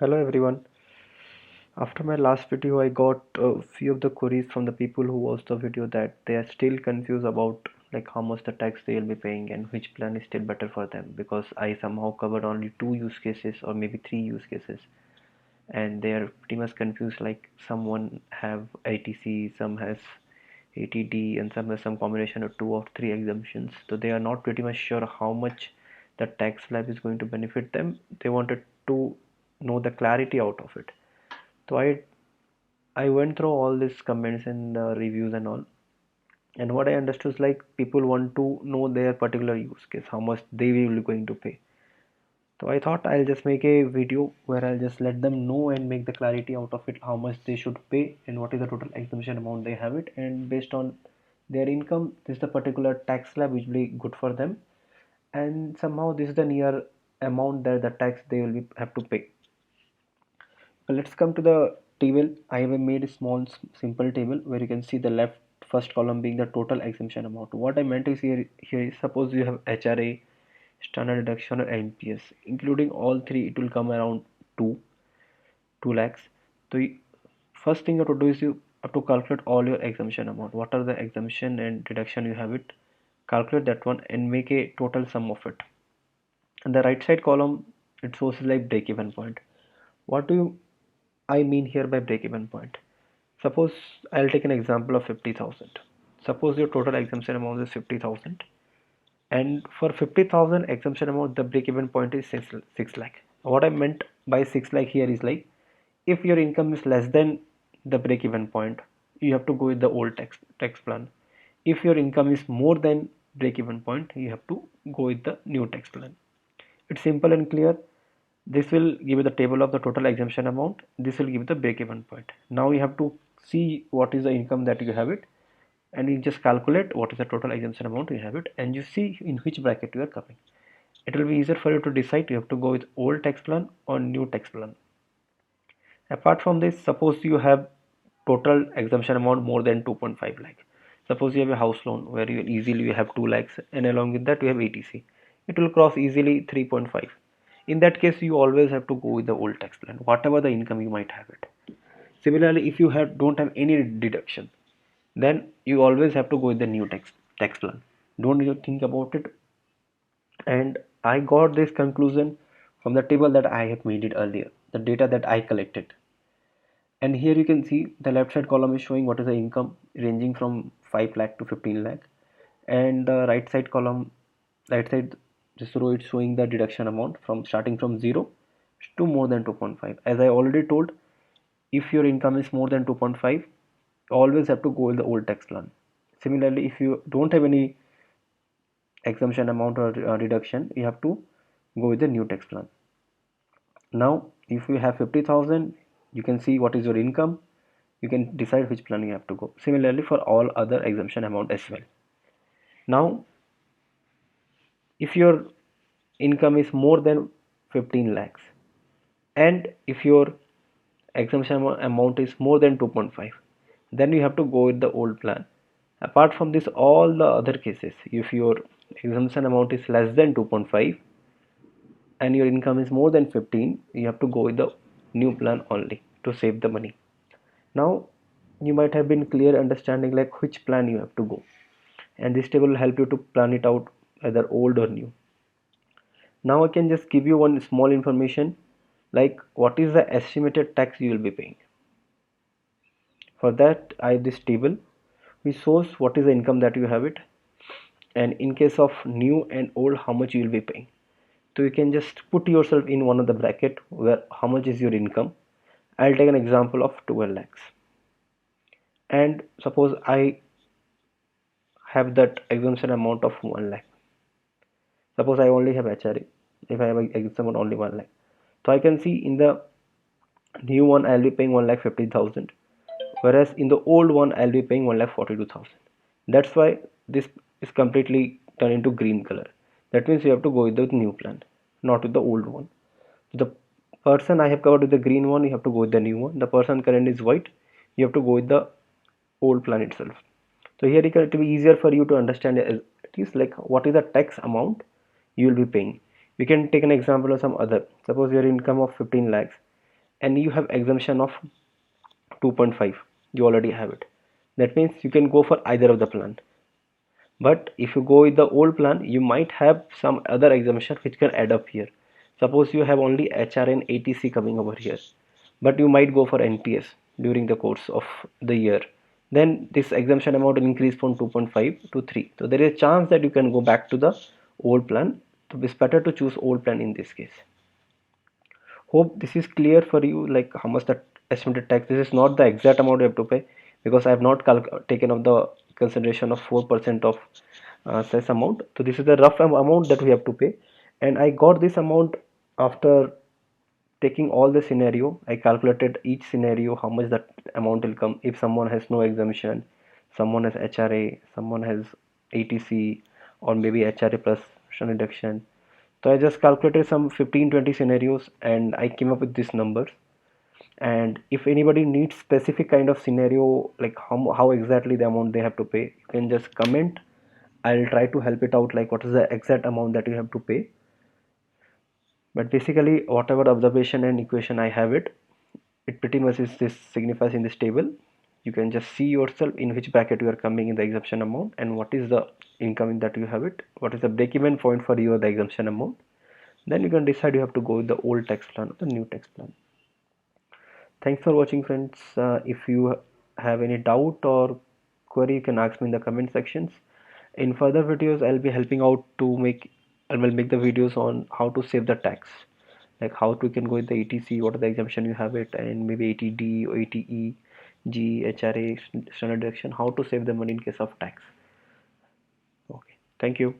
Hello everyone. After my last video, I got a few of the queries from the people who watched the video that they are still confused about like how much the tax they will be paying and which plan is still better for them because I somehow covered only two use cases or maybe three use cases and they are pretty much confused like someone have ATC, some has ATD and some has some combination of two or three exemptions. So they are not pretty much sure how much the tax slab is going to benefit them. They wanted to know the clarity out of it. So I went through all these comments and reviews and all, and what I understood is like people want to know their particular use case, how much they will be going to pay. So I thought I'll just make a video where I'll just let them know and make the clarity out of it, how much they should pay and what is the total exemption amount they have it, and based on their income, this is the particular tax slab which will be good for them, and somehow this is the near amount that the tax they will be have to pay. Let's come to the table. I have made a small simple table where you can see the left first column being the total exemption amount. What I meant is here is suppose you have HRA, standard deduction or NPS, including all three, it will come around 2 lakhs. So first thing you have to do is you have to calculate all your exemption amount. What are the exemption and deduction you have it? Calculate that one and make a total sum of it. And the right side column it shows like break even point. What do you I mean here by break-even point? Suppose I'll take an example of 50,000. Suppose your total exemption amount is 50,000, and for 50,000 exemption amount, the break-even point is 6 lakh. What I meant by 6 lakh here is like if your income is less than the break-even point, you have to go with the old tax plan. If your income is more than break-even point, you have to go with the new tax plan. It's simple and clear. This will give you the table of the total exemption amount. This will give the break-even point. Now you have to see what is the income that you have it, and you just calculate what is the total exemption amount you have it, and you see in which bracket you are coming. It will be easier for you to decide you have to go with old tax plan or new tax plan. Apart from this, suppose you have total exemption amount more than 2.5 lakh. Suppose you have a house loan where you have 2 lakhs and along with that you have ATC. It will cross easily 3.5. In that case, you always have to go with the old tax plan, whatever the income you might have it. Similarly, if you don't have any deduction, then you always have to go with the new tax plan. Don't you think about it? And I got this conclusion from the table that I have made it earlier, the data that I collected. And here you can see the left side column is showing what is the income ranging from 5 lakh to 15 lakh, and the right side this row is showing the deduction amount from starting from 0 to more than 2.5. As I already told, if your income is more than 2.5, always have to go with the old tax plan. Similarly, if you don't have any exemption amount or deduction, you have to go with the new tax plan. Now if you have 50,000, you can see what is your income, you can decide which plan you have to go. Similarly for all other exemption amount as well. Now if your income is more than 15 lakhs and if your exemption amount is more than 2.5, then you have to go with the old plan. Apart from this, all the other cases, if your exemption amount is less than 2.5 and your income is more than 15, you have to go with the new plan only to save the money. Now you might have been clear understanding like which plan you have to go, and this table will help you to plan it out either old or new. Now I can just give you one small information like what is the estimated tax you will be paying. For that, I this table we shows what is the income that you have it, and in case of new and old how much you will be paying. So you can just put yourself in one of the bracket where how much is your income. I'll take an example of 12 lakhs, and suppose I have that exemption amount of 1 lakh. Suppose I only have HRA, if I have a exemption amount only 1 lakh, so I can see in the new one I'll be paying 1,50,000, whereas in the old one I'll be paying 1,42,000. That's why this is completely turned into green color. That means you have to go with the new plan, not with the old one. The person I have covered with the green one, you have to go with the new one. The person current is white, you have to go with the old plan itself. So here it will be easier for you to understand it is like what is the tax amount you will be paying. We can take an example of some other. Suppose your income of 15 lakhs and you have exemption of 2.5, you already have it. That means you can go for either of the plan. But if you go with the old plan, you might have some other exemption which can add up here. Suppose you have only HR and ATC coming over here, but you might go for NPS during the course of the year. Then this exemption amount will increase from 2.5 to 3. So there is a chance that you can go back to the old plan. So it's better to choose old plan in this case. Hope this is clear for you, like how much the estimated tax. This is not the exact amount you have to pay, because I have not taken of the consideration of 4% of cess amount. So this is the rough amount that we have to pay, and I got this amount after taking all the scenario. I calculated each scenario how much that amount will come if someone has no exemption, someone has HRA, someone has ATC, or maybe HRA plus reduction. So I just calculated some 15-20 scenarios and I came up with these numbers. And if anybody needs specific kind of scenario, like how exactly the amount they have to pay, you can just comment. I'll try to help it out, like what is the exact amount that you have to pay. But basically whatever observation and equation I have it pretty much is this signifies in this table. You can just see yourself in which bracket you are coming in the exemption amount and what is the income that you have it, what is the break-even point for you, the exemption amount. Then you can decide you have to go with the old tax plan or the new tax plan. Thanks for watching, friends. If you have any doubt or query, you can ask me in the comment sections. In further videos, I'll be helping out to make, I will make the videos on how to save the tax, like how to can go with the ETC, what are the exemption you have it, and maybe ATD or ATE, G, HRA, standard deduction, how to save the money in case of tax. Okay, thank you.